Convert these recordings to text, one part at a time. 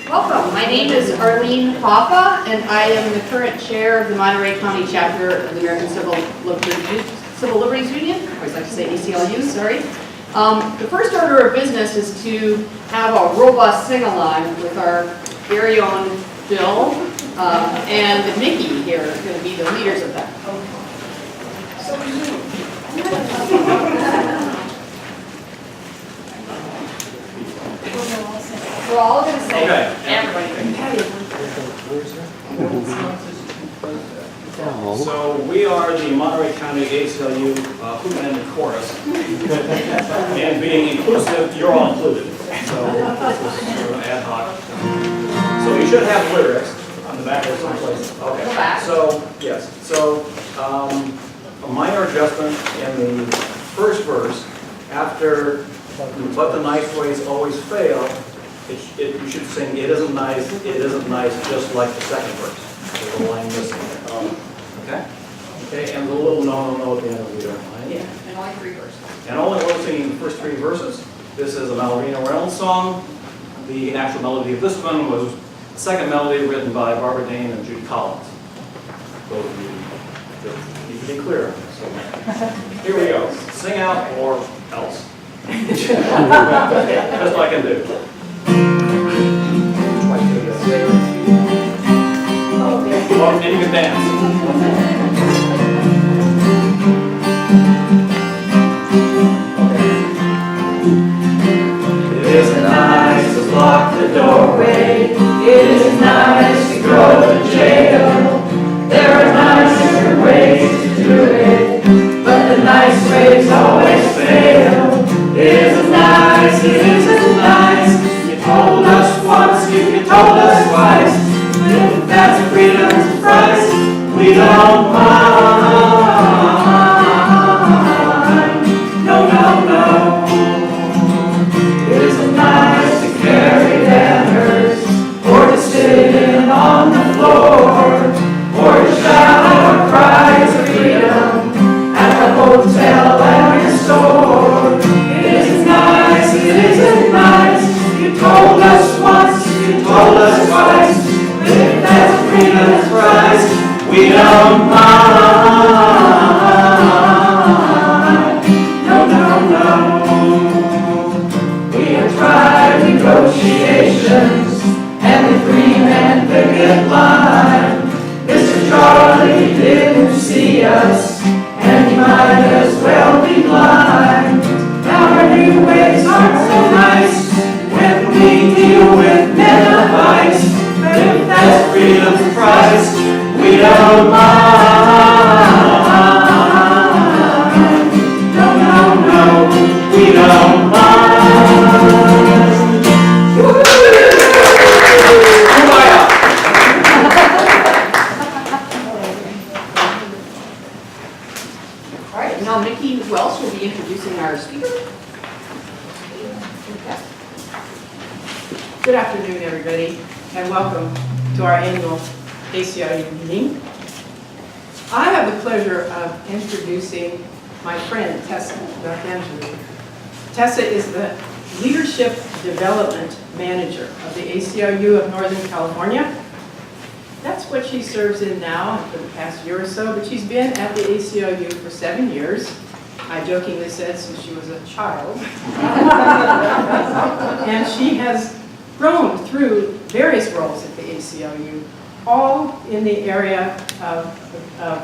Welcome. My name is Arlene Hoffa, and I am the current chair of the Monterey County Chapter of the American Civil Liberties Union. I always like to say ACLU, sorry. The first order of business is to have a robust sing-along with our very own Bill and Mickey here are going to be the leaders of that. We're all going to say, okay. Everybody. So we are the Monterey County ACLU Hootenanny Chorus. And being inclusive, you're all included. So this is sort of ad hoc. So you should have lyrics on the back of someplace. Okay. So, yes. So a minor adjustment in the first verse after "but the nice ways always fail." You should sing, "It isn't nice, just like the second verse." There's a line missing there. Okay? Okay, and the little no at the end of the line. Yeah, and only 3 verses. And only we're singing the first 3 verses. This is a Marina song. The actual melody of this one was the second melody written by Barbara Dane and Judy Collins. Both of you need to be clear on this. So, here we go. Sing out or else. Best I can do. Oh, and you can dance. It isn't nice to lock the doorway. It isn't nice to go to jail. There are nicer ways to do it, but the nice ways always fail. It isn't nice, it isn't nice. You told us once, you told us twice. If that's freedom's price, we don't mind. No, no, no. It isn't nice to carry banners, or to sit in on the floor, or to shout our cries of freedom at the hotel and your store. It isn't nice, it isn't nice. You told us once, you told us twice. If that's freedom's price, we don't mind. No, no, no. We have tried negotiations and the 3-man picket line. Mr. Charlie didn't see us, and he might as well be blind. Now our new ways aren't so nice when we deal with men of ice. But if that's freedom's price, we don't mind. No, no, no, we don't mind. All right, now Mickey Welch will be introducing our speaker. Good afternoon, everybody, and welcome to our annual ACLU meeting. I have the pleasure of introducing my friend, Tessa D'Arcangelew. Tessa is the Leadership Development Manager of the ACLU of Northern California. That's what she serves in now for the past year or so, but she's been at the ACLU for 7 years. I jokingly said since she was a child. And she has grown through various roles at the ACLU, all in the area of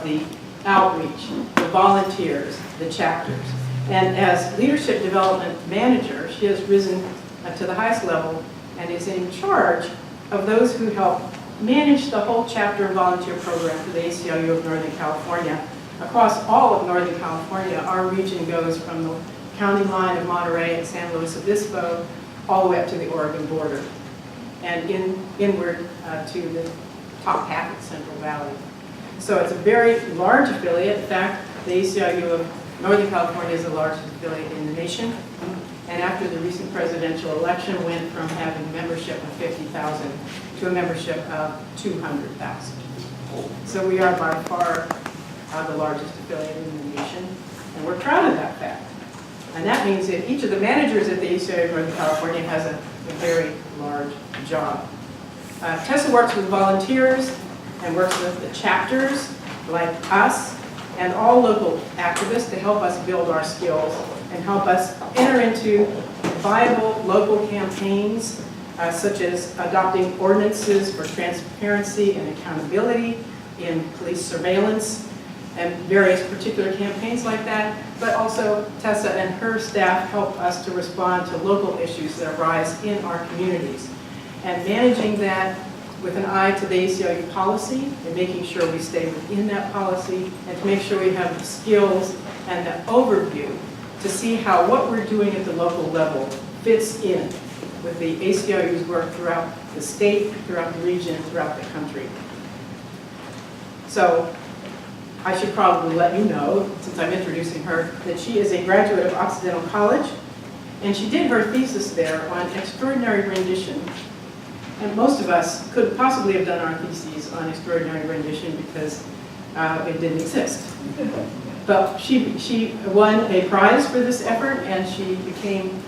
the outreach, the volunteers, the chapters. And as Leadership Development Manager, she has risen to the highest level and is in charge of those who help manage the whole chapter volunteer program for the ACLU of Northern California. Across all of Northern California, our region goes from the county line of Monterey and San Luis Obispo all the way up to the Oregon border and inward to the top half of the Central Valley. So it's a very large affiliate. In fact, the ACLU of Northern California is the largest affiliate in the nation. And after the recent presidential election, went from having membership of 50,000 to a membership of 200,000. So we are by far the largest affiliate in the nation, and we're proud of that fact. And that means that each of the managers at the ACLU of Northern California has a very large job. Tessa works with volunteers and works with the chapters like us and all local activists to help us build our skills and help us enter into viable local campaigns such as adopting ordinances for transparency and accountability in police surveillance and various particular campaigns like that, but also Tessa and her staff help us to respond to local issues that arise in our communities. And managing that with an eye to the ACLU policy and making sure we stay within that policy and to make sure we have the skills and the overview to see how what we're doing at the local level fits in with the ACLU's work throughout the state, throughout the region, throughout the country. So I should probably let you know, since I'm introducing her, that she is a graduate of Occidental College, and she did her thesis there on extraordinary rendition. And most of us could possibly have done our theses on extraordinary rendition because it didn't exist. But she won a prize for this effort, and she became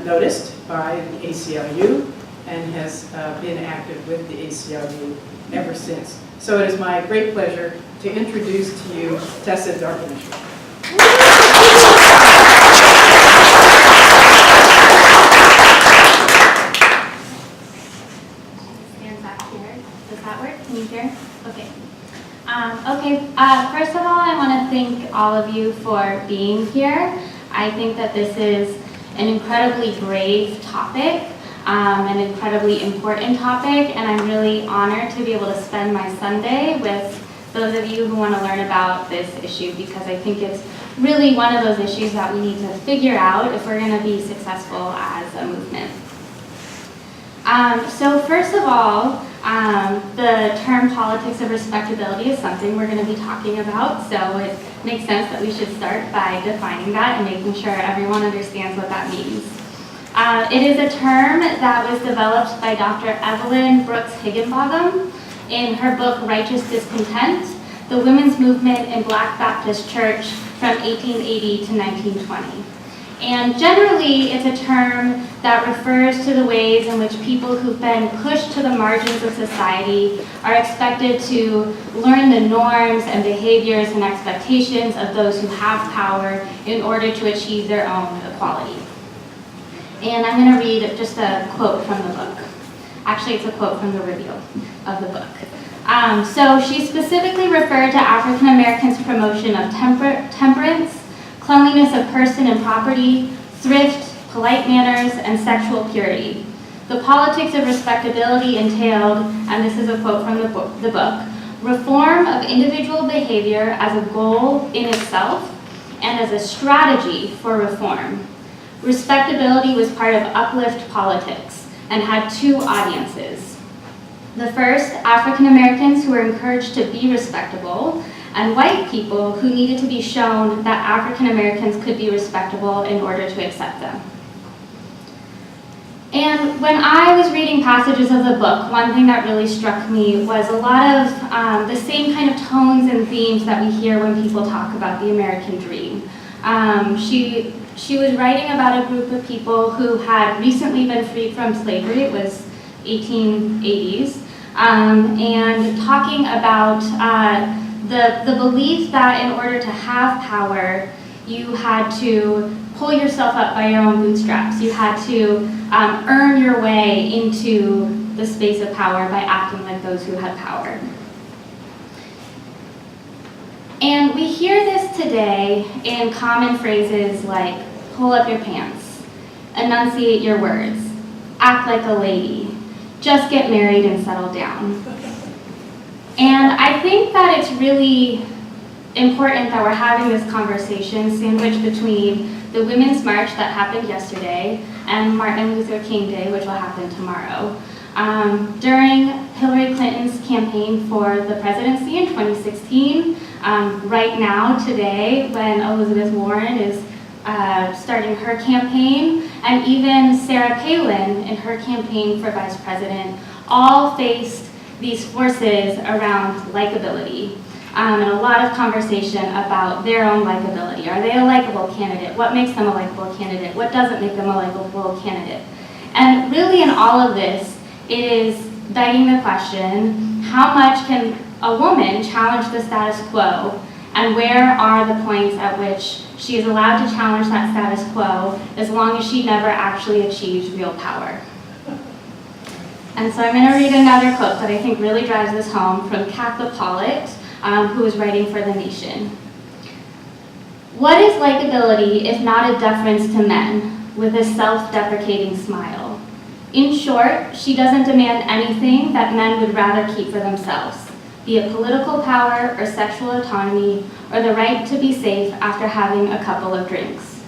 noticed by the ACLU and has been active with the ACLU ever since. So it is my great pleasure to introduce to you Tessa D'Arcangelew. Stand back here. Does that work? Can you hear? Okay. First of all, I want to thank all of you for being here. I think that this is an incredibly brave topic, an incredibly important topic, and I'm really honored to be able to spend my Sunday with those of you who want to learn about this issue, because I think it's really one of those issues that we need to figure out if we're going to be successful as a movement. So first of all, the term politics of respectability is something we're going to be talking about, so it makes sense that we should start by defining that and making sure everyone understands what that means. It is a term that was developed by Dr. Evelyn Brooks Higginbotham in her book Righteous Discontent, the Women's Movement in Black Baptist Church from 1880 to 1920. And generally, it's a term that refers to the ways in which people who've been pushed to the margins of society are expected to learn the norms and behaviors and expectations of those who have power in order to achieve their own equality. And I'm going to read just a quote from the book. Actually, it's a quote from the review of the book. So she specifically referred to African Americans' promotion of temperance, cleanliness of person and property, thrift, polite manners, and sexual purity. The politics of respectability entailed, and this is a quote from the book, reform of individual behavior as a goal in itself and as a strategy for reform. Respectability was part of uplift politics and had two audiences. The first, African Americans who were encouraged to be respectable, and white people who needed to be shown that African Americans could be respectable in order to accept them. And when I was reading passages of the book, one thing that really struck me was a lot of the same kind of tones and themes that we hear when people talk about the American dream. She was writing about a group of people who had recently been freed from slavery. It was 1880s, and talking about the belief that in order to have power, you had to pull yourself up by your own bootstraps. You had to earn your way into the space of power by acting like those who had power. And we hear this today in common phrases like, pull up your pants, enunciate your words, act like a lady, just get married and settle down. And I think that it's really important that we're having this conversation sandwiched between the Women's March that happened yesterday and Martin Luther King Day, which will happen tomorrow. During Hillary Clinton's campaign for the presidency in 2016, right now, today, when Elizabeth Warren is starting her campaign, and even Sarah Palin in her campaign for vice president, all faced these forces around likability. And a lot of conversation about their own likability. Are they a likable candidate? What makes them a likable candidate? What doesn't make them a likable candidate? And really in all of this, it is begging the question, how much can a woman challenge the status quo, and where are the points at which she is allowed to challenge that status quo as long as she never actually achieves real power? And so I'm going to read another quote that I think really drives this home from Katha Pollitt, who was writing for The Nation. What is likability if not a deference to men with a self-deprecating smile? In short, she doesn't demand anything that men would rather keep for themselves, be it political power or sexual autonomy or the right to be safe after having a couple of drinks.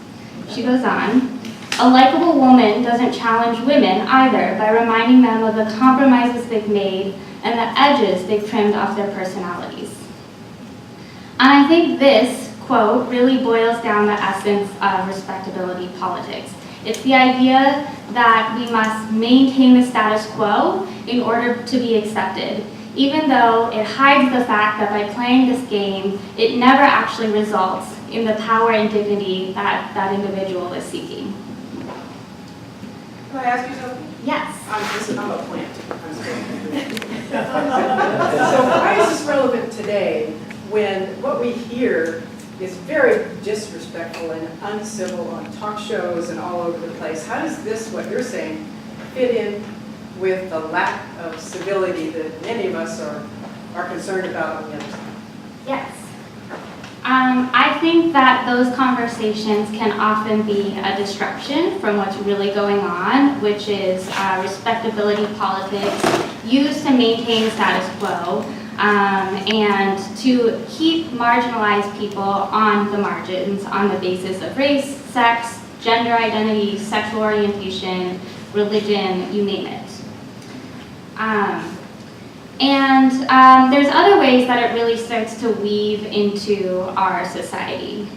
She goes on, a likable woman doesn't challenge women either by reminding them of the compromises they've made and the edges they've trimmed off their personalities. And I think this quote really boils down the essence of respectability politics. It's the idea that we must maintain the status quo in order to be accepted, even though it hides the fact that by playing this game, it never actually results in the power and dignity that that individual is seeking. Can I ask you something? Yes. I'm a plant. So why is this relevant today when what we hear is very disrespectful and uncivil on talk shows and all over the place? How does this, what you're saying, fit in with the lack of civility that many of us are concerned about on the other side? Yes. I think that those conversations can often be a distraction from what's really going on, which is respectability politics used to maintain status quo and to keep marginalized people on the margins on the basis of race, sex, gender identity, sexual orientation, religion, you name it. There's other ways that it really starts to weave into our society.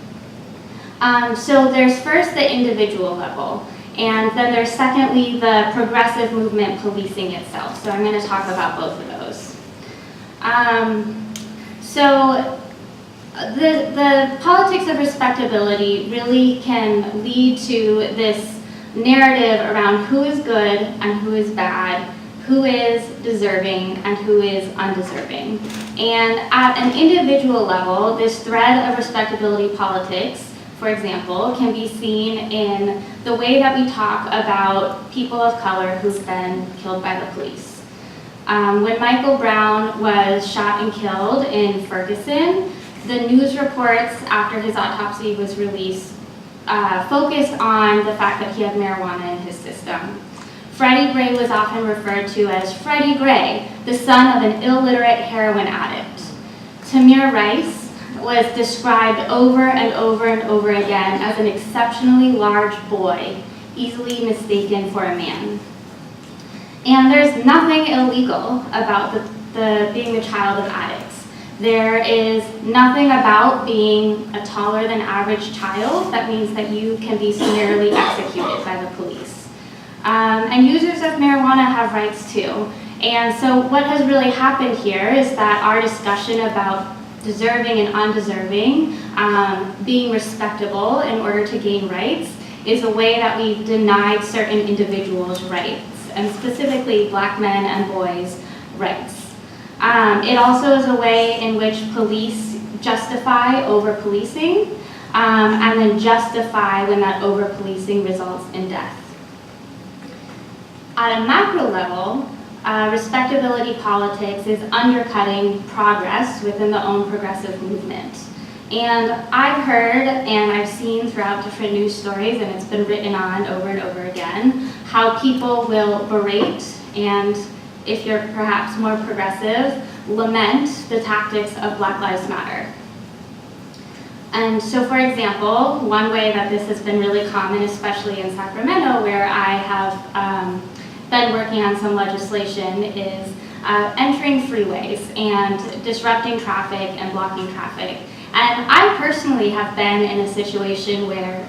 So there's first the individual level, and then there's secondly the progressive movement policing itself. So I'm going to talk about both of those. So the politics of respectability really can lead to this narrative around who is good and who is bad, who is deserving and who is undeserving. And at an individual level, this thread of respectability politics, for example, can be seen in the way that we talk about people of color who've been killed by the police. When Michael Brown was shot and killed in Ferguson, the news reports after his autopsy was released focused on the fact that he had marijuana in his system. Freddie Gray was often referred to as Freddie Gray, the son of an illiterate heroin addict. Tamir Rice was described over and over and over again as an exceptionally large boy, easily mistaken for a man. And there's nothing illegal about being the child of addicts. There is nothing about being a taller than average child that means that you can be summarily executed by the police. And users of marijuana have rights too. And so what has really happened here is that our discussion about deserving and undeserving, being respectable in order to gain rights, is a way that we've denied certain individuals' rights, and specifically Black men and boys' rights. It also is a way in which police justify over-policing, and then justify when that over-policing results in death. At a macro level, respectability politics is undercutting progress within the own progressive movement. And I've heard and I've seen throughout different news stories, and it's been written on over and over again, how people will berate and, if you're perhaps more progressive, lament the tactics of Black Lives Matter. And so, for example, one way that this has been really common, especially in Sacramento, where I have been working on some legislation, is entering freeways and disrupting traffic and blocking traffic. And I personally have been in a situation where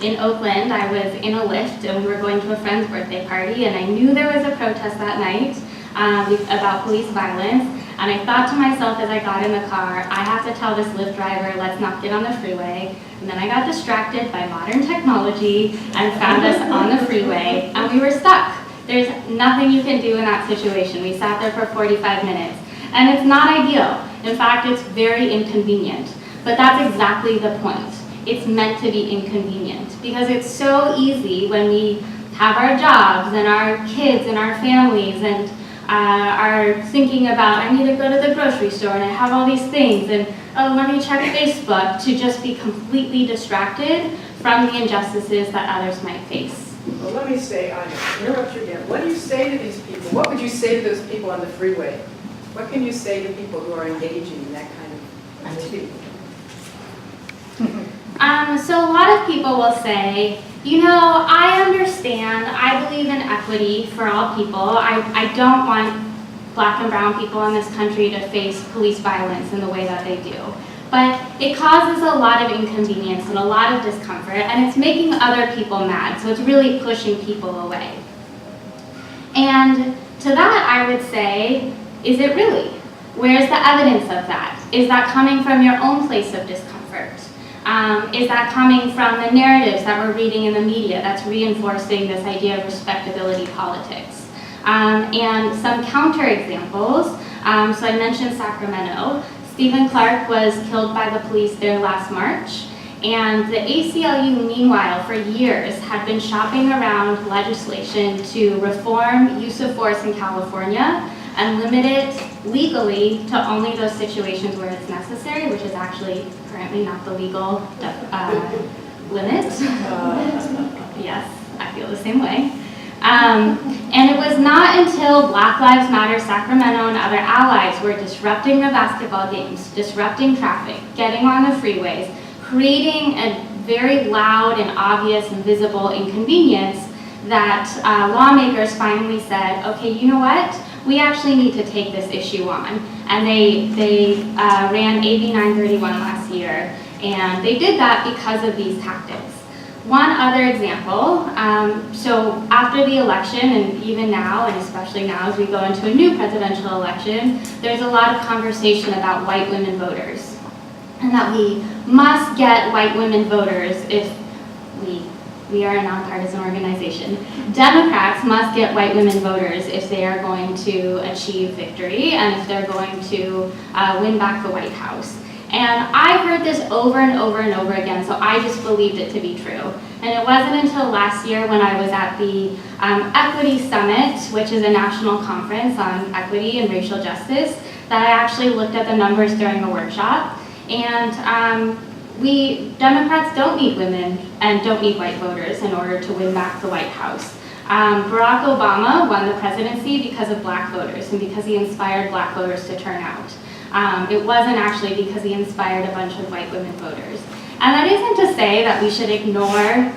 in Oakland, I was in a Lyft and we were going to a friend's birthday party, and I knew there was a protest that night about police violence. And I thought to myself as I got in the car, I have to tell this Lyft driver, let's not get on the freeway. And then I got distracted by modern technology and found us on the freeway, and we were stuck. There's nothing you can do in that situation. We sat there for 45 minutes, and it's not ideal. In fact, it's very inconvenient. But that's exactly the point. It's meant to be inconvenient because it's so easy when we have our jobs and our kids and our families and are thinking about, I need to go to the grocery store and I have all these things and oh, let me check Facebook, to just be completely distracted from the injustices that others might face. Well, let me say, I interrupt you again. What do you say to these people? What would you say to those people on the freeway? What can you say to people who are engaging in that kind of activity? So a lot of people will say, you know, I understand, I believe in equity for all people. I don't want Black and brown people in this country to face police violence in the way that they do. But it causes a lot of inconvenience and a lot of discomfort, and it's making other people mad, so it's really pushing people away. And to that, I would say, is it really? Where's the evidence of that? Is that coming from your own place of discomfort? Is that coming from the narratives that we're reading in the media that's reinforcing this idea of respectability politics? And some counterexamples. So I mentioned Sacramento. Stephen Clark was killed by the police there last March. And the ACLU, meanwhile, for years, had been shopping around legislation to reform use of force in California and limit it legally to only those situations where it's necessary, which is actually currently not the legal limit. Yes, I feel the same way. And it was not until Black Lives Matter Sacramento and other allies were disrupting the basketball games, disrupting traffic, getting on the freeways, creating a very loud and obvious and visible inconvenience that lawmakers finally said, okay, you know what? We actually need to take this issue on. And they ran AB 931 last year, and they did that because of these tactics. One other example, so after the election, and even now, and especially now as we go into a new presidential election, there's a lot of conversation about white women voters, and that we must get white women voters if we are a nonpartisan organization. Democrats must get white women voters if they are going to achieve victory and if they're going to win back the White House. And I heard this over and over and over again, so I just believed it to be true. And it wasn't until last year when I was at the Equity Summit, which is a national conference on equity and racial justice, that I actually looked at the numbers during a workshop. And Democrats don't need women and don't need white voters in order to win back the White House. Barack Obama won the presidency because of Black voters and because he inspired Black voters to turn out. It wasn't actually because he inspired a bunch of white women voters. And that isn't to say that we should ignore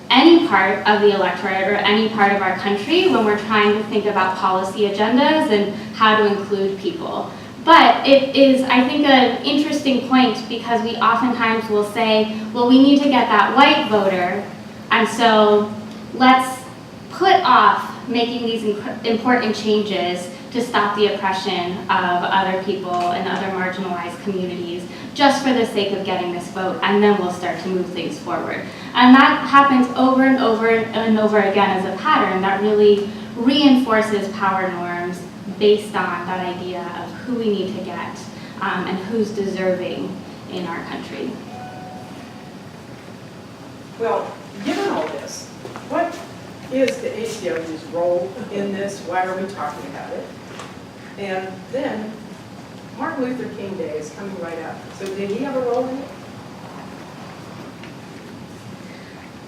any part of the electorate or any part of our country when we're trying to think about policy agendas and how to include people. But it is, I think, an interesting point because we oftentimes will say, well, we need to get that white voter, and so let's put off making these important changes to stop the oppression of other people and other marginalized communities just for the sake of getting this vote, and then we'll start to move things forward. And that happens over and over and over again as a pattern that really reinforces power norms based on that idea of who we need to get and who's deserving in our country. Well, given all this, what is the ACLU's role in this? Why are we talking about it? And then, Martin Luther King Day is coming right up. So did he have a role in it?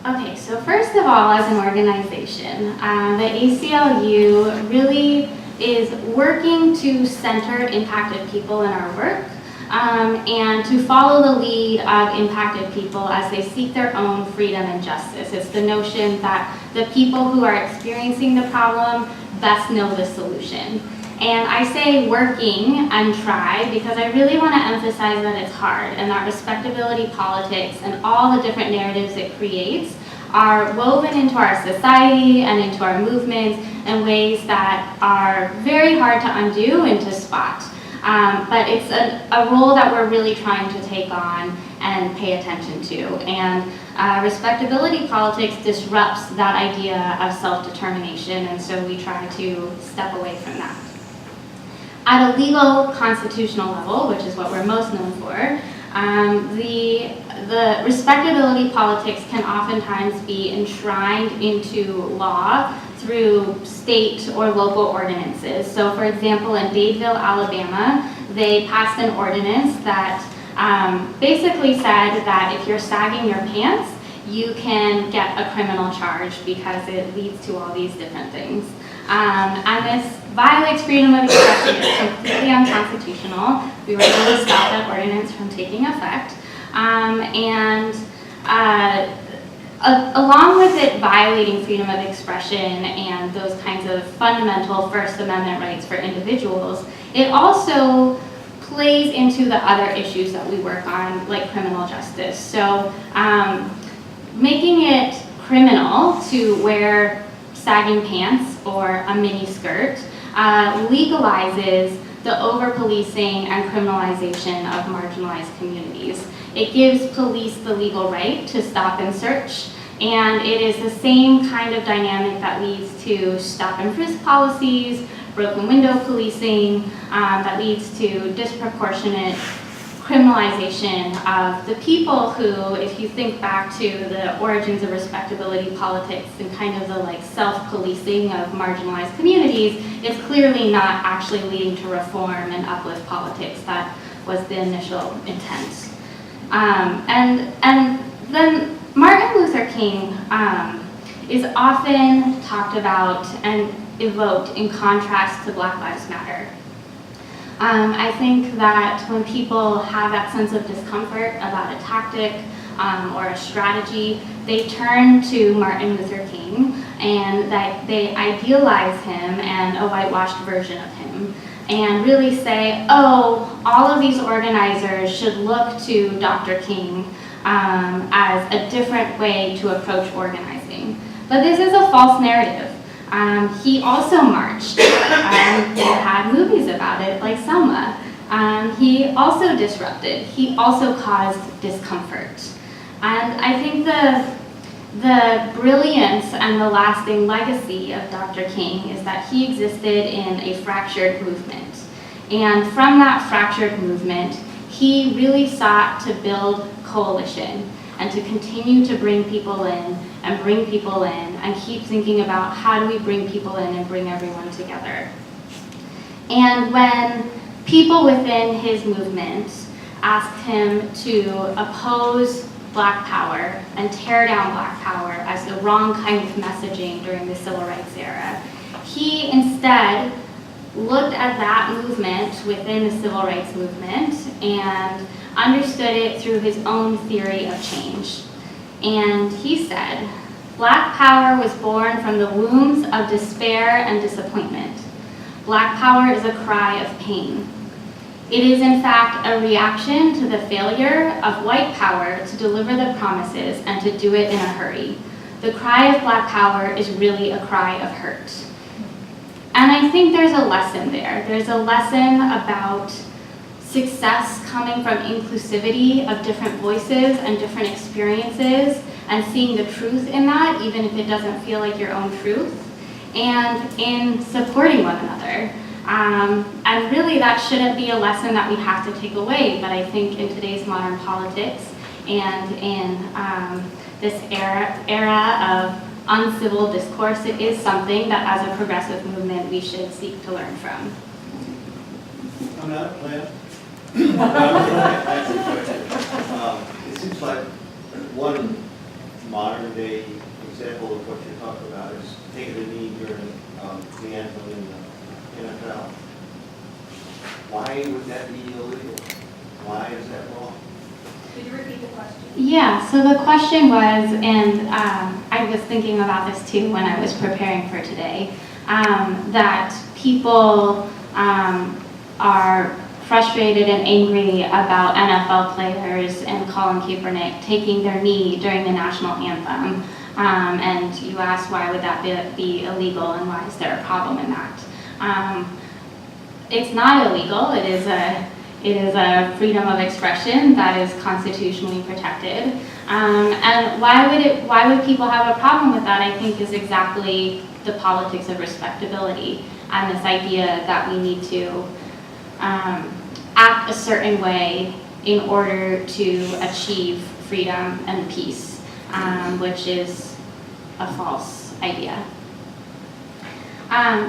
Okay, so first of all, as an organization, the ACLU really is working to center impacted people in our work and to follow the lead of impacted people as they seek their own freedom and justice. It's the notion that the people who are experiencing the problem best know the solution. And I say working and try because I really want to emphasize that it's hard and that respectability politics and all the different narratives it creates are woven into our society and into our movements in ways that are very hard to undo and to spot. But it's a role that we're really trying to take on and pay attention to. And Respectability politics disrupts that idea of self-determination, and so we try to step away from that. At a legal constitutional level, which is what we're most known for, the respectability politics can oftentimes be enshrined into law through state or local ordinances. So for example, in Dadeville, Alabama, they passed an ordinance that basically said that if you're sagging your pants, you can get a criminal charge because it leads to all these different things. And this violates freedom of expression. It's completely unconstitutional. We were able to stop that ordinance from taking effect. Along with it violating freedom of expression and those kinds of fundamental First Amendment rights for individuals, it also plays into the other issues that we work on, like criminal justice. So making it criminal to wear sagging pants or a mini skirt legalizes the over-policing and criminalization of marginalized communities. It gives police the legal right to stop and search, and it is the same kind of dynamic that leads to stop and frisk policies, broken window policing, that leads to disproportionate criminalization of the people who, if you think back to the origins of respectability politics and kind of the like self-policing of marginalized communities, it's clearly not actually leading to reform and uplift politics. That was the initial intent. And then Martin Luther King is often talked about and evoked in contrast to Black Lives Matter. I think that when people have that sense of discomfort about a tactic or a strategy, they turn to Martin Luther King and that they idealize him and a whitewashed version of him and really say, oh, all of these organizers should look to Dr. King as a different way to approach organizing. But this is a false narrative. He also marched. He had movies about it, like Selma. He also disrupted. He also caused discomfort. And I think the brilliance and the lasting legacy of Dr. King is that he existed in a fractured movement. And from that fractured movement, he really sought to build coalition and to continue to bring people in and keep thinking about how do we bring people in and bring everyone together. And when people within his movement asked him to oppose Black power and tear down Black power as the wrong kind of messaging during the Civil Rights era, he instead looked at that movement within the Civil Rights movement and understood it through his own theory of change. And he said, Black power was born from the wombs of despair and disappointment. Black power is a cry of pain. It is in fact a reaction to the failure of white power to deliver the promises and to do it in a hurry. The cry of Black power is really a cry of hurt. And I think there's a lesson there. There's a lesson about success coming from inclusivity of different voices and different experiences and seeing the truth in that, even if it doesn't feel like your own truth, and in supporting one another. And really that shouldn't be a lesson that we have to take away, but I think in today's modern politics and in this era of uncivil discourse, it is something that as a progressive movement we should seek to learn from. I'm not a plant. It seems like one modern day example of what you're talking about is taking a knee during the anthem in the NFL. Why would that be illegal? Why is that wrong? Could you repeat the question? Yeah, so the question was, and I was thinking about this too when I was preparing for today, that people are frustrated and angry about NFL players and Colin Kaepernick taking their knee during the national anthem. And you asked why would that be illegal and why is there a problem in that? It's not illegal. It It is a freedom of expression that is constitutionally protected. And why would people have a problem with that, I think, is exactly the politics of respectability and this idea that we need to act a certain way in order to achieve freedom and peace, which is a false idea.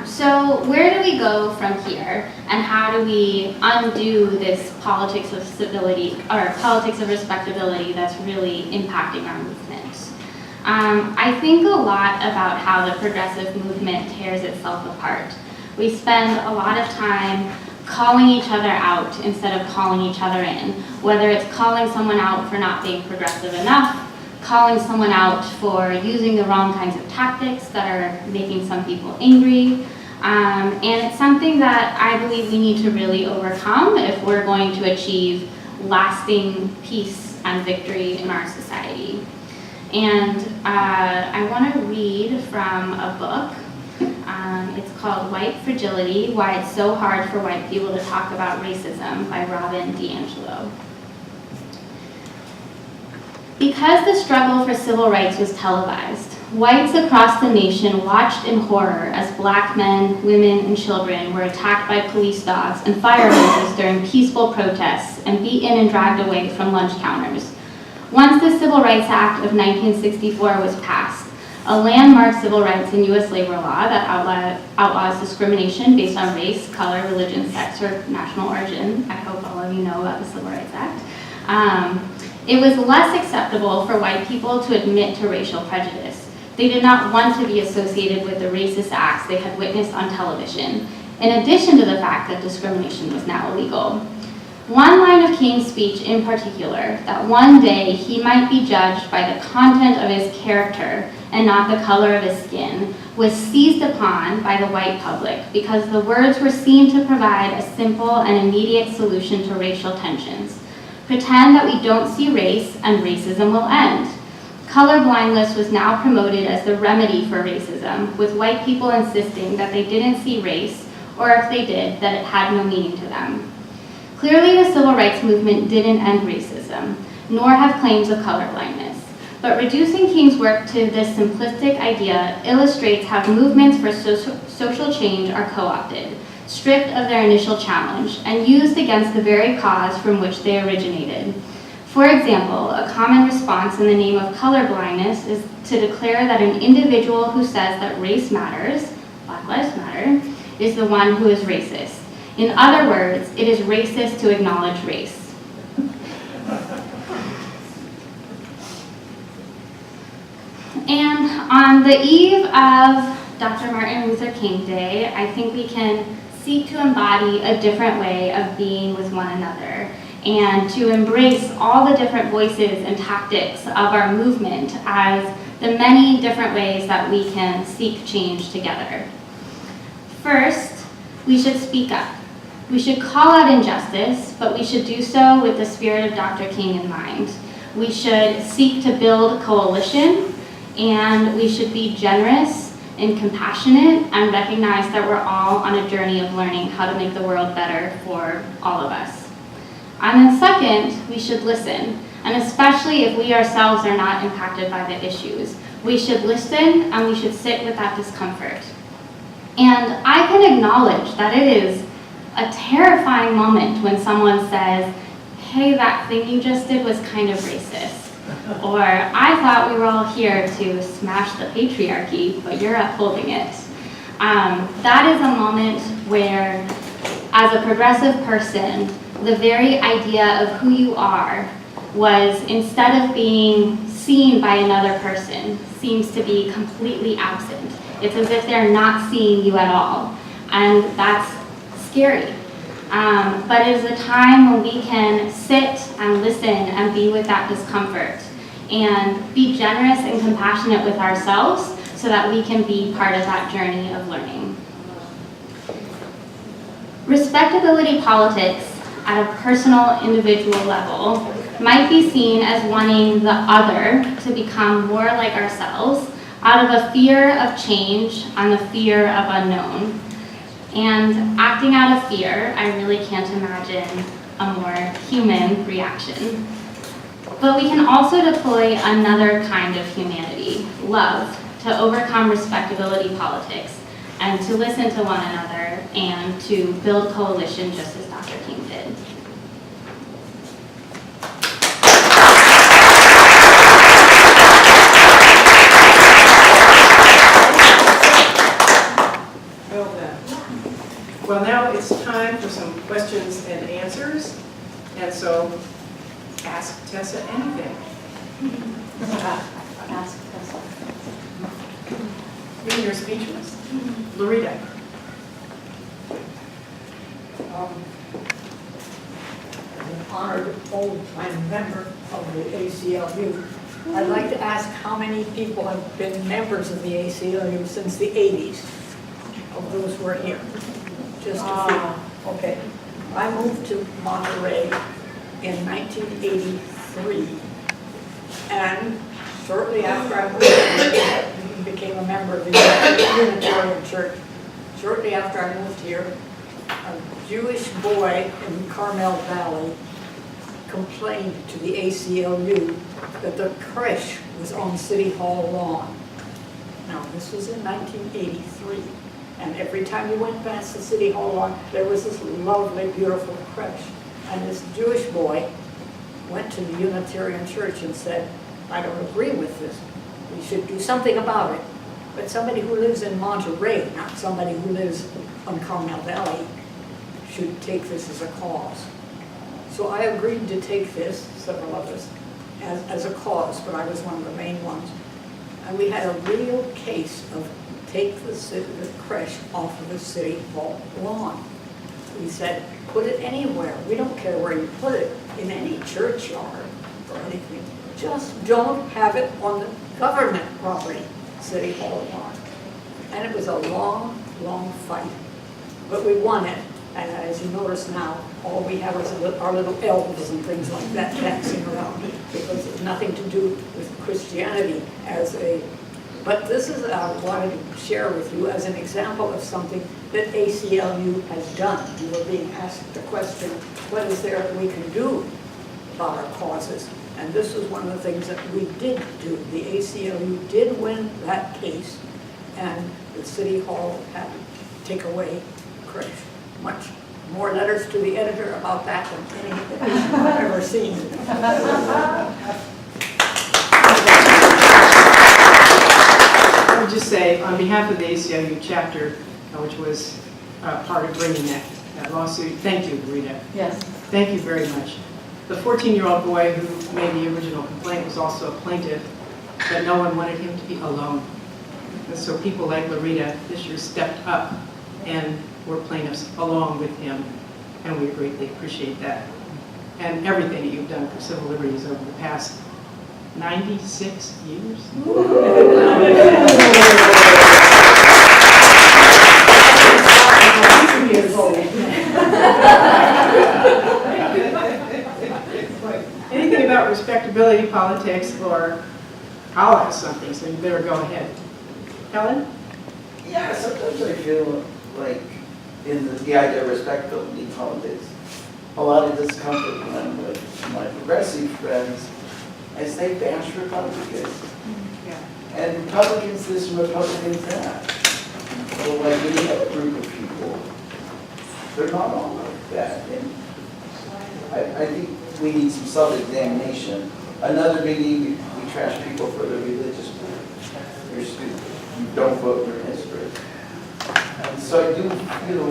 So where do we go from here, and how do we undo this politics of civility, or politics of respectability that's really impacting our movement? I think a lot about how the progressive movement tears itself apart. We spend a lot of time calling each other out instead of calling each other in, whether it's calling someone out for not being progressive enough, calling someone out for using the wrong kinds of tactics that are making some people angry. And it's something that I believe we need to really overcome if we're going to achieve lasting peace and victory in our society. And I want to read from a book. It's called White Fragility, Why It's So Hard for White People to Talk About Racism by Tessa D'Arcangelew. Because the struggle for civil rights was televised, whites across the nation watched in horror as black men, women, and children were attacked by police dogs and fire hoses during peaceful protests and beaten and dragged away from lunch counters. Once the Civil Rights Act of 1964 was passed, a landmark civil rights and U.S. labor law that outlaws discrimination based on race, color, religion, sex, or national origin. I hope all of you know about the Civil Rights Act. It was less acceptable for white people to admit to racial prejudice. They did not want to be associated with the racist acts they had witnessed on television, in addition to the fact that discrimination was now illegal. One line of King's speech in particular, that one day he might be judged by the content of his character and not the color of his skin, was seized upon by the white public because the words were seen to provide a simple and immediate solution to racial tensions. Pretend that we don't see race and racism will end. Colorblindness was now promoted as the remedy for racism, with white people insisting that they didn't see race, or if they did, that it had no meaning to them. Clearly, the civil rights movement didn't end racism, nor have claims of colorblindness. But reducing King's work to this simplistic idea illustrates how movements for social change are co-opted, stripped of their initial challenge, and used against the very cause from which they originated. For example, a common response in the name of colorblindness is to declare that an individual who says that race matters, Black Lives Matter, is the one who is racist. In other words, it is racist to acknowledge race. And on the eve of Dr. Martin Luther King Day, I think we can seek to embody a different way of being with one another and to embrace all the different voices and tactics of our movement as the many different ways that we can seek change together. First, we should speak up. We should call out injustice, but we should do so with the spirit of Dr. King in mind. We should seek to build coalition, and we should be generous and compassionate and recognize that we're all on a journey of learning how to make the world better for all of us. And then second, we should listen, and especially if we ourselves are not impacted by the issues. We should listen and we should sit with that discomfort. And I can acknowledge that it is a terrifying moment when someone says, hey, that thing you just did was kind of racist. Or, I thought we were all here to smash the patriarchy, but you're upholding it. That is a moment where, as a progressive person, the very idea of who you are was, instead of being seen by another person, seems to be completely absent. It's as if they're not seeing you at all. And that's scary. But it is a time when we can sit and listen and be with that discomfort and be generous and compassionate with ourselves so that we can be part of that journey of learning. Respectability politics at a personal, individual level might be seen as wanting the other to become more like ourselves out of a fear of change and the fear of unknown. And acting out of fear, I really can't imagine a more human reaction. But we can also deploy another kind of humanity, love, to overcome respectability politics and to listen to one another and to build coalition just as Dr. King did. Well done. Well, now it's time for some questions and answers. And so, ask Tessa anything. Ask Tessa. Even your speechless. Loretta. I'm an honored old-time member of the ACLU. I'd like to ask how many people have been members of the ACLU since the 80s, of those who are here? Just a few. Okay. I moved to Monterey in 1983, and shortly after I moved here, I became a member of the Unitarian Church. Shortly after I moved here, a Jewish boy in Carmel Valley complained to the ACLU that the creche was on City Hall lawn. Now, this was in 1983, and every time you went past the City Hall lawn, there was this lovely, beautiful creche. And this Jewish boy went to the Unitarian Church and said, I don't agree with this. We should do something about it. But somebody who lives in Monterey, not somebody who lives on Carmel Valley, should take this as a cause. So I agreed to take this, several of us, as a cause, but I was one of the main ones. And we had a real case of take the creche off of the City Hall lawn. We said, put it anywhere. We don't care where you put it, in any churchyard or anything. Just don't have it on the government property, City Hall lawn. And it was a long, long fight. But we won it. And as you notice now, all we have is our little elves and things like that dancing around, because it's nothing to do with Christianity as a. But this is I wanted to share with you as an example of something that ACLU has done. You were being asked the question, what is there that we can do about our causes? And this was one of the things that we did do. The ACLU did win that case, and the City Hall had to take away creche. Much more letters to the editor about that than any I've ever seen. I would just say, on behalf of the ACLU chapter, which was part of bringing that lawsuit, thank you, Rita. Yes. Thank you very much. The 14-year-old boy who made the original complaint was also a plaintiff, but no one wanted him to be alone. And so people like Loretta this year stepped up and were plaintiffs along with him, and we greatly appreciate that. And everything that you've done for civil liberties over the past 96 years. Anything about respectability politics, or I'll ask something, so you better go ahead. Helen? Yeah, sometimes I feel like in the idea of respectability politics, a lot of discomfort when I'm with my progressive friends as they bash Republicans. Yeah. And Republicans this and Republicans that. So like when you have a group of people, they're not all like that. And I think we need some self-examination. Another meeting, we trash people for their religious beliefs. You don't vote for history. And so I do feel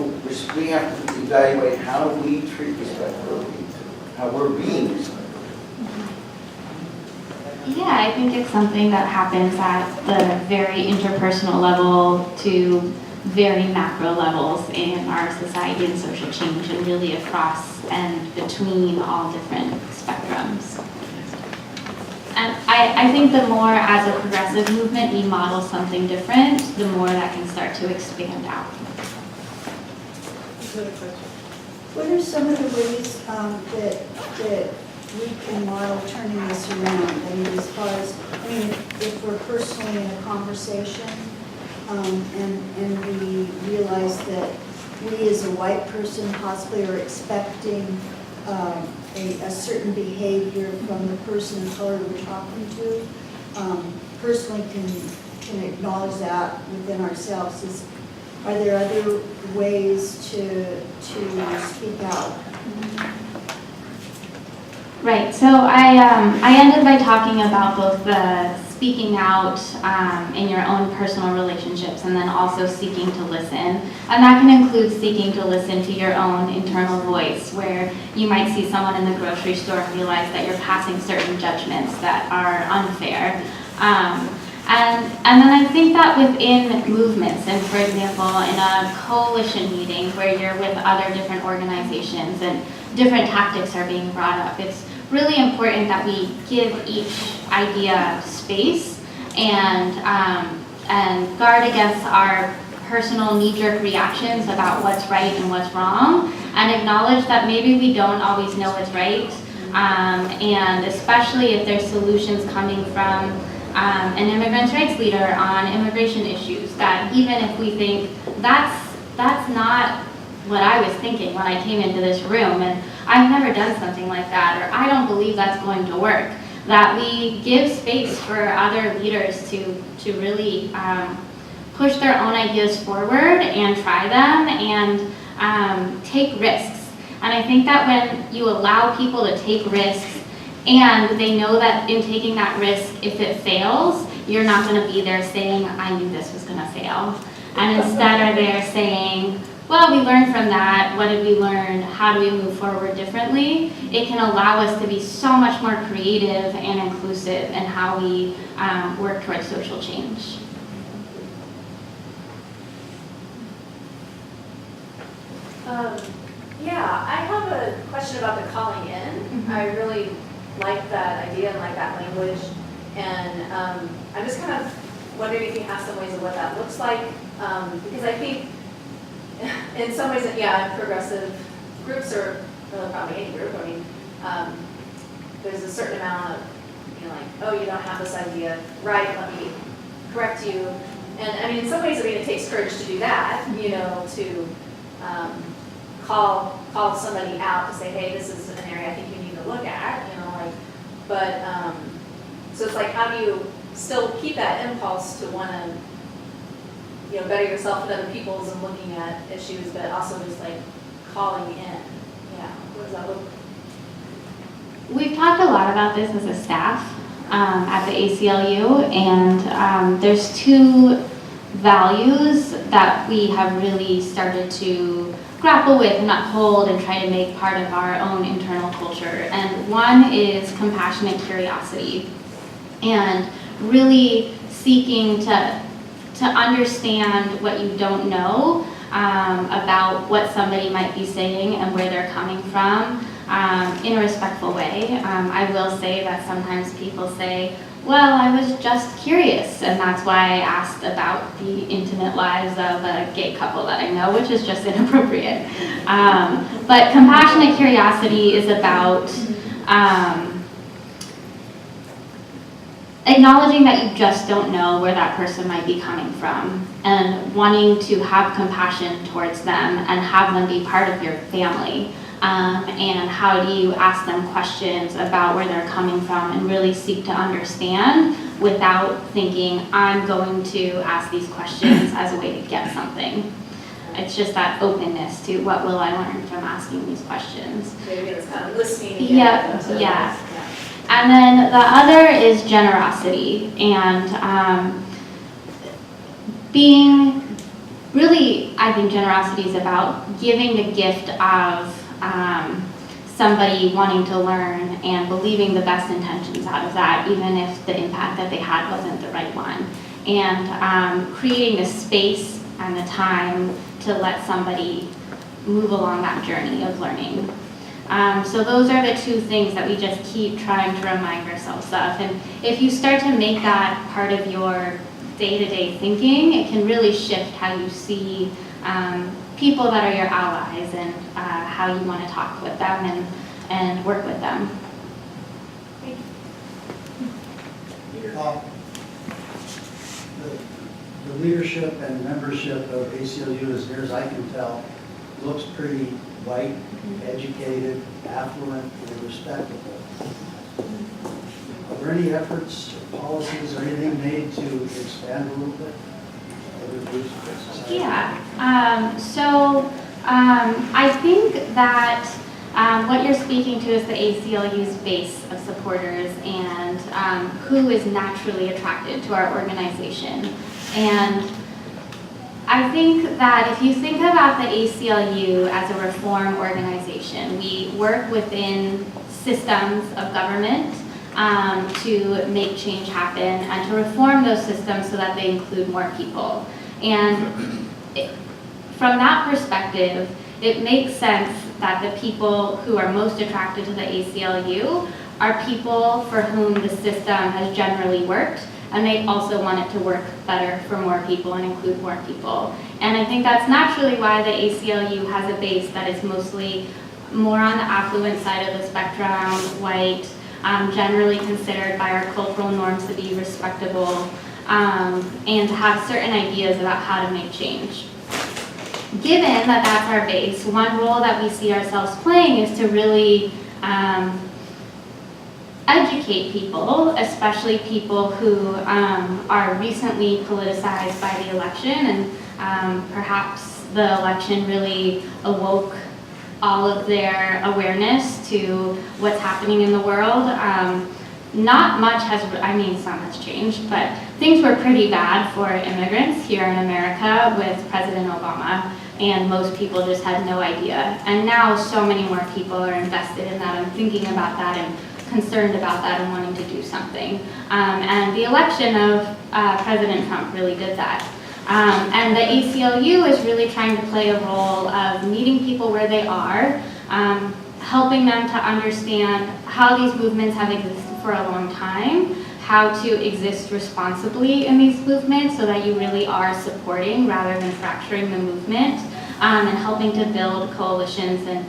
we have to evaluate how we treat respectability, how we're being respectful. Yeah, I think it's something that happens at the very interpersonal level to very macro levels in our society and social change, and really across and between all different spectrums. And I think the more as a progressive movement we model something different, the more that can start to expand out. What are some of the ways that we can model turning this around? I mean, as far as, if we're personally in a conversation and we realize that we as a white person possibly are expecting a certain behavior from the person of color we're talking to, personally can acknowledge that within ourselves. Are there other ways to speak out? Right, so I ended by talking about both the speaking out in your own personal relationships and then also seeking to listen. And that can include seeking to listen to your own internal voice, where you might see someone in the grocery store and realize that you're passing certain judgments that are unfair. And then I think that within movements, and for example, in a coalition meeting where you're with other different organizations and different tactics are being brought up, it's really important that we give each idea space and guard against our personal knee-jerk reactions about what's right and what's wrong, and acknowledge that maybe we don't always know what's right, and especially if there's solutions coming from an immigrants' rights leader on immigration issues, that even if we think that's not what I was thinking when I came into this room, and I've never done something like that, or I don't believe that's going to work, that we give space for other leaders to really push their own ideas forward and try them and take risks. And I think that when you allow people to take risks and they know that in taking that risk, if it fails, you're not going to be there saying, I knew this was going to fail. And instead are there saying, well, we learned from that. What did we learn? How do we move forward differently? It can allow us to be so much more creative and inclusive in how we work towards social change. Yeah, I have a question about the calling in. Mm-hmm. I really like that idea and like that language. And I'm just kind of wondering if you have some ways of what that looks like. Because I think in some ways, yeah, progressive groups are really probably any group. I mean, there's a certain amount of, like, oh, you don't have this idea, right, let me correct you. And I mean, in some ways, it takes courage to do that, to call somebody out to say, hey, this is an area I think you need to look at, but, so it's like, how do you still keep that impulse to want to, better yourself and other people's and looking at issues, but also just like calling in. Yeah, what does that look like? We've talked a lot about this as a staff at the ACLU, and there's two values that we have really started to grapple with and uphold and try to make part of our own internal culture. And one is compassionate curiosity, and really seeking to understand what you don't know about what somebody might be saying and where they're coming from in a respectful way. I will say that sometimes people say, well, I was just curious, and that's why I asked about the intimate lives of a gay couple that I know, which is just inappropriate. But compassionate curiosity is about acknowledging that you just don't know where that person might be coming from, and wanting to have compassion towards them and have them be part of your family. And how do you ask them questions about where they're coming from and really seek to understand without thinking, I'm going to ask these questions as a way to get something. It's just that openness to what will I learn from asking these questions. Maybe it's kind of listening. Yeah. And then the other is generosity, and being really, I think generosity is about giving the gift of somebody wanting to learn and believing the best intentions out of that, even if the impact that they had wasn't the right one. And creating the space and the time to let somebody move along that journey of learning. So those are the two things that we just keep trying to remind ourselves of. And if you start to make that part of your day-to-day thinking, it can really shift how you see people that are your allies and how you want to talk with them and work with them. The leadership and membership of ACLU, as near as I can tell, looks pretty white, educated, affluent, and respectable. Are there any efforts, or policies, or anything made to expand a little bit? Other groups of society? Yeah, I think that what you're speaking to is the ACLU's base of supporters and who is naturally attracted to our organization. And I think that if you think about the ACLU as a reform organization, we work within systems of government to make change happen and to reform those systems so that they include more people. And from that perspective, it makes sense that the people who are most attracted to the ACLU are people for whom the system has generally worked, and they also want it to work better for more people and include more people. And I think that's naturally why the ACLU has a base that is mostly more on the affluent side of the spectrum, white, generally considered by our cultural norms to be respectable, and to have certain ideas about how to make change. Given that that's our base, one role that we see ourselves playing is to really educate people, especially people who are recently politicized by the election, and perhaps the election really awoke all of their awareness to what's happening in the world. Not much has, some has changed, but things were pretty bad for immigrants here in America with President Obama, and most people just had no idea. And now so many more people are invested in that and thinking about that and concerned about that and wanting to do something. And the election of President Trump really did that. And the ACLU is really trying to play a role of meeting people where they are, helping them to understand how these movements have existed for a long time, how to exist responsibly in these movements so that you really are supporting rather than fracturing the movement, and helping to build coalitions and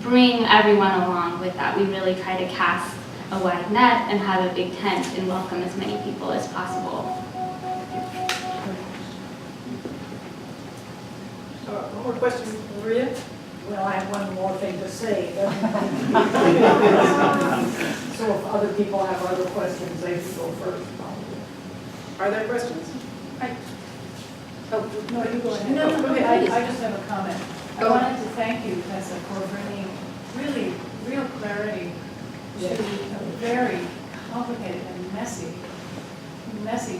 bring everyone along with that. We really try to cast a wide net and have a big tent and welcome as many people as possible. One more question, Maria? Well, I have one more thing to say. So if other people have other questions, they can go first. Are there questions? No, you go ahead. No, Go ahead. I just have a comment. I wanted to thank you, Tessa, for bringing really real clarity to a very complicated and messy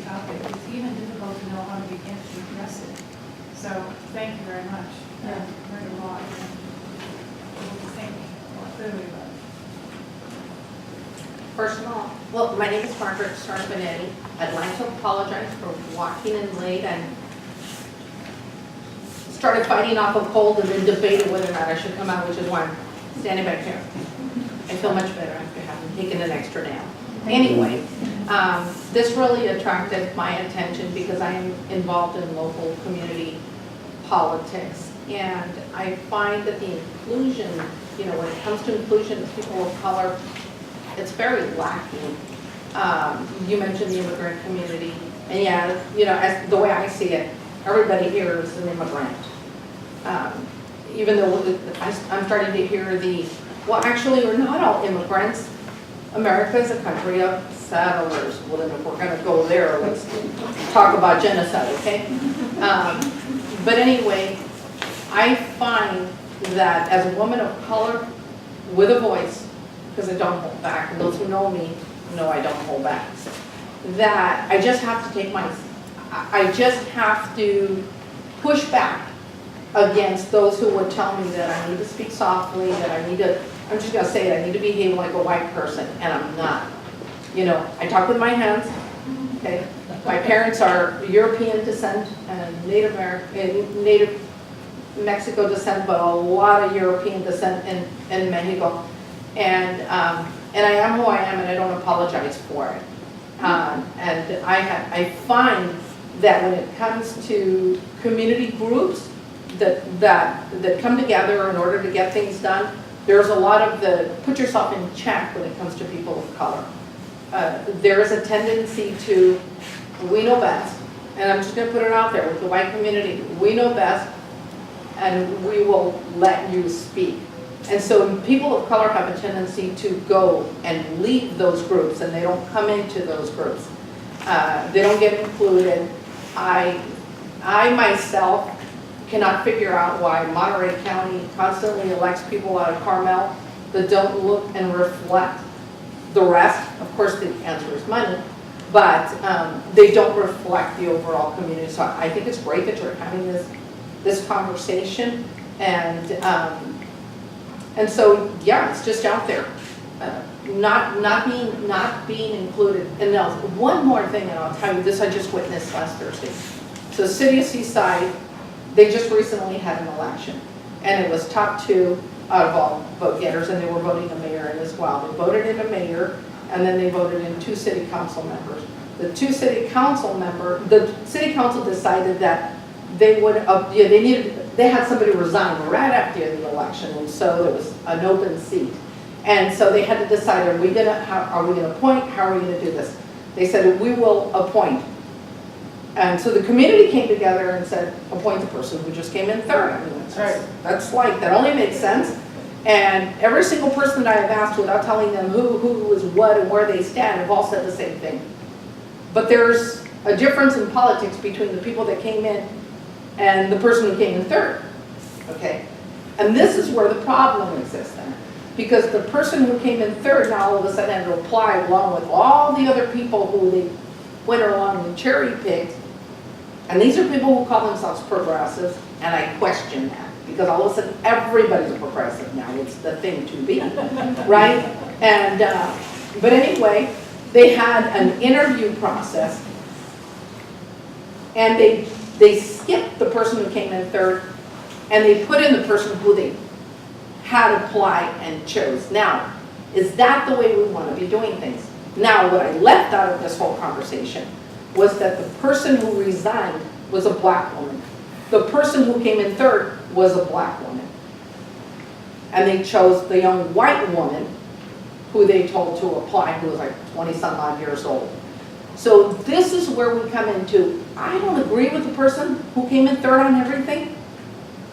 topic. It's even difficult to know how to begin to address it. So thank you very much. I learned a lot and able to think more clearly about it. First of all, well, my name is Margaret Sarbanetti. I'd like to apologize for walking in late and started fighting off a cold and then debated whether or not I should come out, which is why I'm standing back here. I feel much better after having taken an extra nap. Anyway, this really attracted my attention because I am involved in local community politics. And I find that the inclusion, when it comes to inclusion of people of color, it's very lacking. You mentioned the immigrant community. And yeah, as the way I see it, everybody here is an immigrant. Even though I'm starting to hear actually we're not all immigrants. America is a country of settlers. Well, then if we're going to go there, let's talk about genocide, okay? But anyway, I find that as a woman of color with a voice, because I don't hold back, and those who know me know I don't hold back, that I just have to I just have to push back against those who would tell me that I need to speak softly, that I'm just going to say it, I need to behave like a white person, and I'm not. I talk with my hands, okay? My parents are European descent and Native Mexico descent, but a lot of European descent in Mexico. And I am who I am, and I don't apologize for it. And I find that when it comes to community groups that come together in order to get things done, there's a lot of put yourself in check when it comes to people of color. There is a tendency to, we know best, and I'm just going to put it out there with the white community, we know best, and we will let you speak. And so people of color have a tendency to go and leave those groups, and they don't come into those groups. They don't get included. I myself cannot figure out why Monterey County constantly elects people out of Carmel that don't look and reflect the rest. Of course, the answer is money, but they don't reflect the overall community. So I think it's great that you're having this conversation, and so yeah, it's just out there, not being included. And now one more thing, and I'll tell you this: I just witnessed last Thursday. So City of Seaside, they just recently had an election, and it was top 2 out of all vote getters, and they were voting a mayor in as well. They voted in a mayor, and then they voted in 2 city council members. The city council decided that they would, they had somebody resign right after the election, and so there was an open seat. And so they had to decide, are we gonna appoint, how are we gonna do this? They said, we will appoint. And so the community came together and said, appoint the person who just came in third. I mean, that only makes sense. And every single person that I have asked, without telling them who is what and where they stand, have all said the same thing. But there's a difference in politics between the people that came in and the person who came in third, okay? And this is where the problem exists then. Because the person who came in third now all of a sudden had to apply along with all the other people who they went along and cherry picked. And these are people who call themselves progressives, and I question that. Because all of a sudden everybody's a progressive now. It's the thing to be, right? And, but anyway, they had an interview process, and they skipped the person who came in third, and they put in the person who they had applied and chose. Now, is that the way we want to be doing things? Now, what I left out of this whole conversation was that the person who resigned was a black woman. The person who came in third was a black woman. And they chose the young white woman who they told to apply, who was like 20-some odd years old. So this is where we come into, I don't agree with the person who came in third on everything,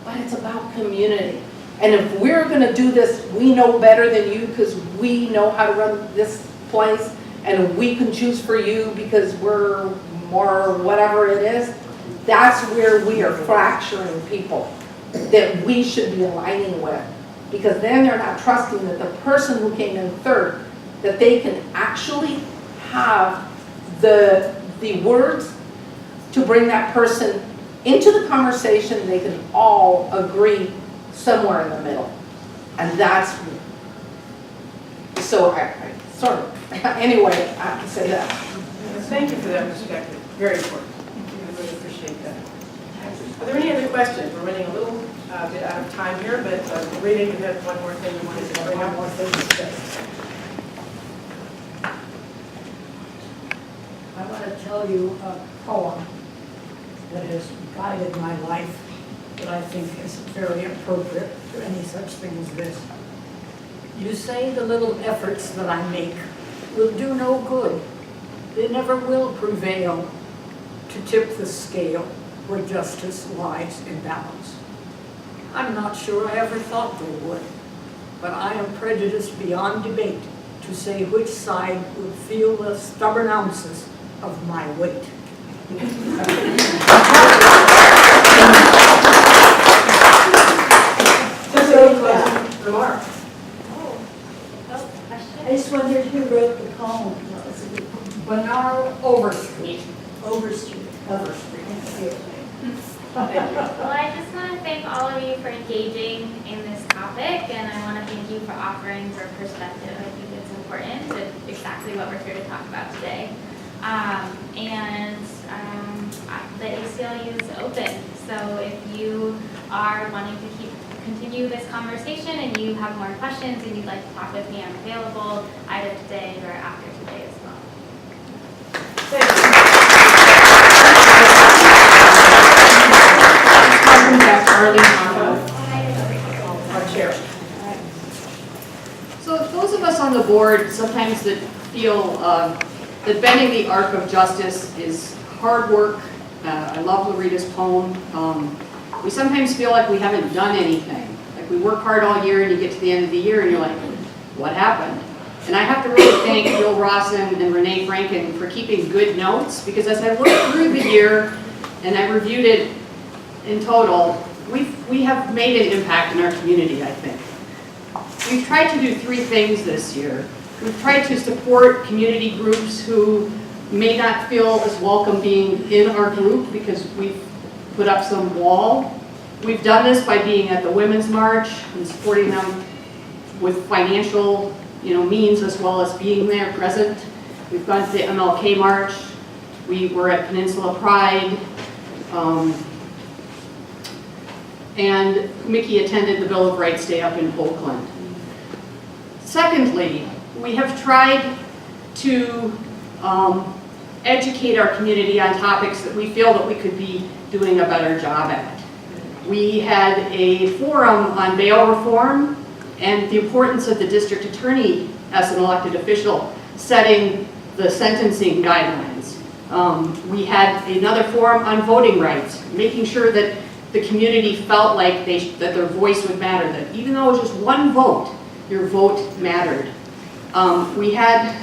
but it's about community. And if we're gonna do this, we know better than you because we know how to run this place, and we can choose for you because we're more whatever it is. That's where we are fracturing people that we should be aligning with, because then they're not trusting that the person who came in third, that they can actually have the words to bring that person into the conversation. They can all agree somewhere in the middle. And that's, so I sort of, anyway, I have to say that. Thank you for that perspective. Very important. I really appreciate that. Are there any other questions? We're running a little bit out of time here, but Marina, you have one more thing you wanted to bring up? One more thing to say. I want to tell you a poem that has guided my life that I think is very appropriate for any such thing as this. You say the little efforts that I make will do no good. They never will prevail to tip the scale where justice lies in balance. I'm not sure I ever thought they would, but I am prejudiced beyond debate to say which side would feel the stubborn ounces of my weight. Remark. I just wondered who wrote the poem. Bernard Overstreet. Overstreet. Overstreet. Well, I just want to thank all of you for engaging in this topic, and I want to thank you for offering your perspective. I think it's important. It's exactly what we're here to talk about today. The ACLU is open, so if you are wanting to continue this conversation and you have more questions and you'd like to talk with me, I'm available either today or after today as well. Thank you. Our chair. So those of us on the board sometimes that feel that bending the arc of justice is hard work. I love Lorita's poem. We sometimes feel like we haven't done anything. Like we work hard all year and you get to the end of the year and you're like, what happened? And I have to really thank Bill Rawson and Renee Franken for keeping good notes, because as I looked through the year and I reviewed it in total, we have made an impact in our community, I think. We've tried to do 3 things this year. We've tried to support community groups who may not feel as welcome being in our group because we've put up some wall. We've done this by being at the Women's March and supporting them with financial means, as well as being there present. We've gone to the MLK March. We were at Peninsula Pride. And Mickey attended the Bill of Rights Day up in Oakland. Secondly, we have tried to educate our community on topics that we feel that we could be doing a better job at. We had a forum on bail reform and the importance of the district attorney as an elected official setting the sentencing guidelines. We had another forum on voting rights, making sure that the community felt like that their voice would matter, that even though it was just one vote, your vote mattered. We had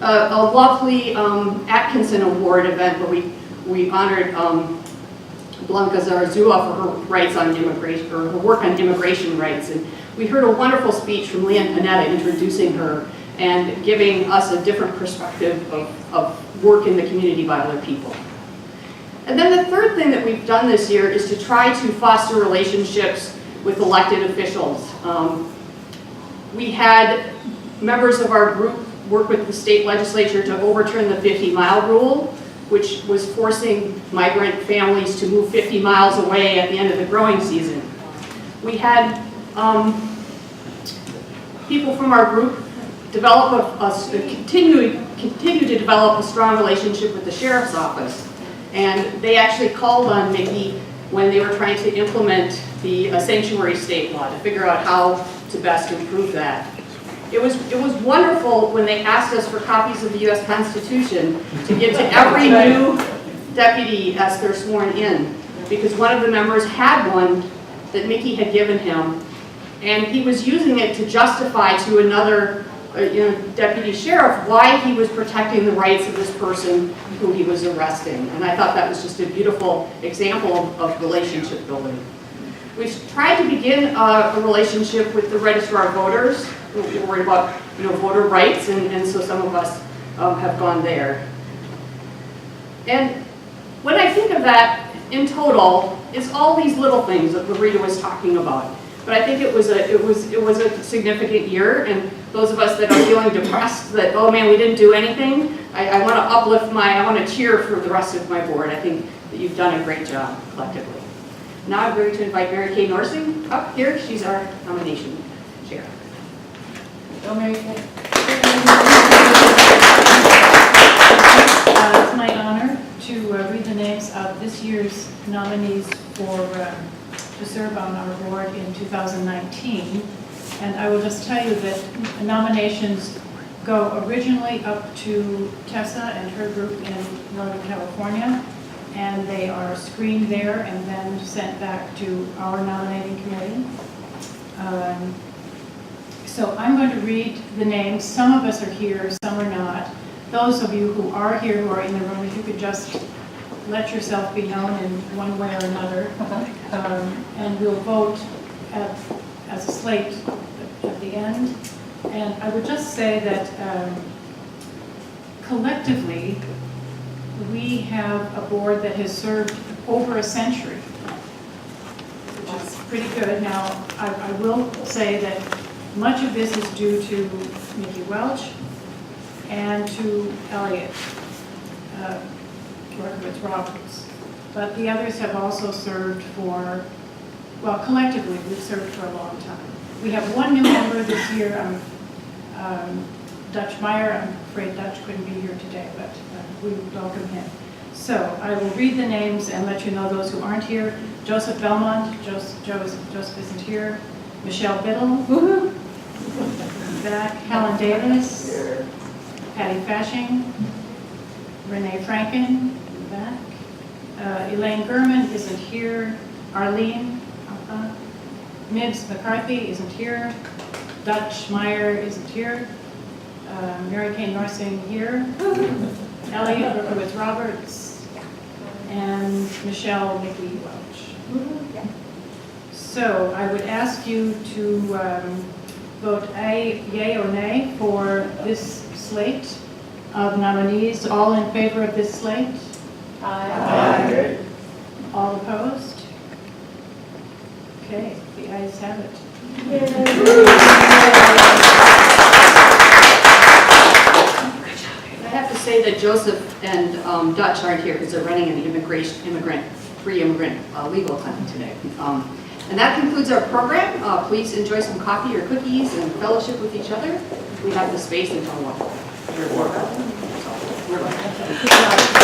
a lovely Atkinson Award event where we honored Blanca Zarazua for her rights on immigration, or her work on immigration rights. And we heard a wonderful speech from Leanne Panetta introducing her and giving us a different perspective of work in the community by other people. And then the third thing that we've done this year is to try to foster relationships with elected officials. We had members of our group work with the state legislature to overturn the 50-mile rule, which was forcing migrant families to move 50 miles away at the end of the growing season. We had people from our group develop continue to develop a strong relationship with the sheriff's office. And they actually called on Mickey when they were trying to implement the sanctuary state law to figure out how to best improve that. It was wonderful when they asked us for copies of the U.S. Constitution to give to every new deputy as they're sworn in, because one of the members had one that Mickey had given him, and he was using it to justify to another deputy sheriff why he was protecting the rights of this person who he was arresting. And I thought that was just a beautiful example of relationship building. We've tried to begin a relationship with the registrar of voters. We're worried about voter rights, and so some of us have gone there. And when I think of that in total, it's all these little things that Marina was talking about. But I think it was a significant year, and those of us that are feeling depressed that, oh man, we didn't do anything, I want to uplift I want to cheer for the rest of my board. I think that you've done a great job collectively. Now I'm going to invite Mary Kay Norsing up here. She's our nomination chair. Go, Mary Kay. It's my honor to read the names of this year's nominees to serve on our board in 2019. And I will just tell you that nominations go originally up to Tessa and her group in Northern California, and they are screened there and then sent back to our nominating committee. So I'm going to read the names. Some of us are here, some are not. Those of you who are here, who are in the room, if you could just let yourself be known in one way or another. And we'll vote as a slate at the end. And I would just say that collectively, we have a board that has served over a century, which is pretty good. Now, I will say that much of this is due to Mickey Welch and to Elliot Roberts. But the others have also served for, well, collectively, we've served for a long time. We have one new member this year, Dutch Meyer. I'm afraid Dutch couldn't be here today, but we welcome him. So I will read the names and let you know those who aren't here. Joseph Belmont, Joseph isn't here. Michelle Biddle, back. Helen Davis, Patty Fashing, Renee Franken, back. Elaine Gurman isn't here. Arlene, Mibbs McCarthy isn't here. Dutch Meyer isn't here. Mary Kay Norsing here. Elliot Rukowitz Roberts. And Michelle Mickey Welch. So I would ask you to vote yea or nay for this slate of nominees. All in favor of this slate? Aye. All opposed? Okay, the ayes have it. I have to say that Joseph and Dutch aren't here because they're running an pre-immigrant legal clinic today. And that concludes our program. Please enjoy some coffee or cookies and fellowship with each other. We have the space until 1. We're welcome.